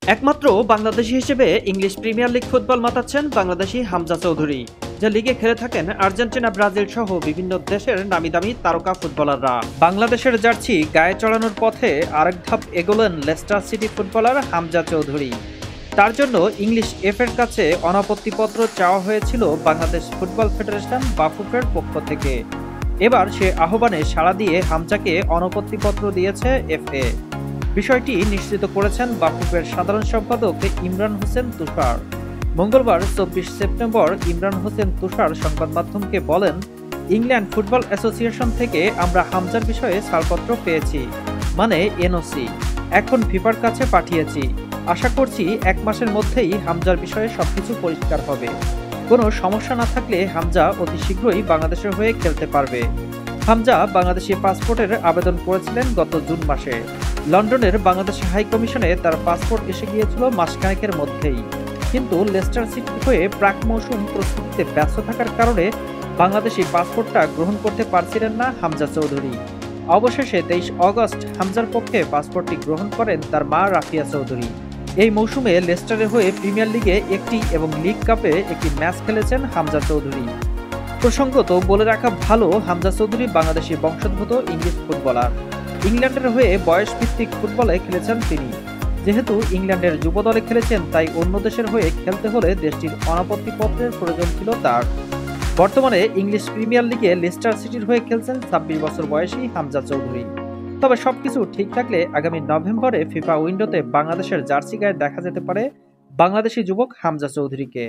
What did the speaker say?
একমাত্র বাংলাদেশি হিসেবে English premier league football মাতাচ্ছেন বাংলাদেশি হামজা চৌধুরী, যে লিগে খেলে থাকেন আর্জেন্টিনা, ব্রাজিল সহ বিভিন্ন দেশের নামিদামি তারকা ফুটবলাররা। বাংলাদেশের জার্সি গায়ে চড়ানোর পথে আরেক ধাপ এগোলেন Leicester City footballer Hamza Chowdhury. তার জন্য ইংলিশ এর কাছে অনাপত্তিপত্র চাওয়া হয়েছিল বাংলাদেশ ফুটবল ফেডারেশন বাফুফের পক্ষ থেকে। এবার সে আহ্বানে সাড়া দিয়ে হামজাকে অনাপত্তিপত্র দিয়েছে এফএ। বিষয়টি নিশ্চিত করেছেন বাফুফের সাধারণ সম্পাদক ইমরান হোসেন তুষার। মঙ্গলবার ২৪ সেপ্টেম্বর ইমরান হোসেন তুষার সংবাদ মাধ্যমকে বলেন, ইংল্যান্ড ফুটবল অ্যাসোসিয়েশন থেকে আমরা হামজার বিষয়ে ছাড়পত্র পেয়েছি, মানে এনওসি। এখন ফিফার কাছে পাঠিয়েছি। আশা করছি ১ মাসের মধ্যেই হামজার বিষয়ে সবকিছু পরিষ্কার হবে। কোনো সমস্যা না থাকলে হামজা অতি শীঘ্রই বাংলাদেশের হয়ে খেলতে পারবে। হামজা বাংলাদেশি পাসপোর্টের আবেদন করেছিলেন গত জুন মাসে। লন্ডনের বাংলাদেশি হাই কমিশনে তার পাসপোর্ট এসে গিয়েছিল মাসখানেকের মধ্যেই, কিন্তু লেস্টার সিটির হয়ে প্রাক মৌসুম প্রস্তুতিতে ব্যস্ত থাকার কারণে বাংলাদেশি পাসপোর্টটা গ্রহণ করতে পারছিলেন না হামজা চৌধুরী। অবশেষে ২৩ অগস্ট হামজার পক্ষে পাসপোর্টটি গ্রহণ করেন তার মা রাফিয়া চৌধুরী। এই মৌসুমে লেস্টারের হয়ে প্রিমিয়ার লিগে একটি এবং লিগ কাপে একটি ম্যাচ খেলেছেন হামজা চৌধুরী। প্রসঙ্গত বলে রাখা ভালো, হামজা চৌধুরী বাংলাদেশি বংশোদ্ভূত ইংলিশ ফুটবলার। ইংল্যান্ডের হয়ে বয়সভিত্তিক ফুটবলে খেলেছেন তিনি। যেহেতু ইংল্যান্ডের যুব দলে খেলেছেন, তাই অন্য দেশের হয়ে খেলতে হলে দেশটির অনাপত্তিপত্রের প্রয়োজন ছিল তার। বর্তমানে ইংলিশ প্রিমিয়ার লিগে লেস্টার সিটির হয়ে খেলছেন ২৬ বছর বয়সী হামজা চৌধুরী। তবে সবকিছু ঠিক থাকলে আগামী নভেম্বরে ফিফা উইন্ডোতে বাংলাদেশের জার্সি গায়ে দেখা যেতে পারে বাংলাদেশি যুবক হামজা চৌধুরীকে।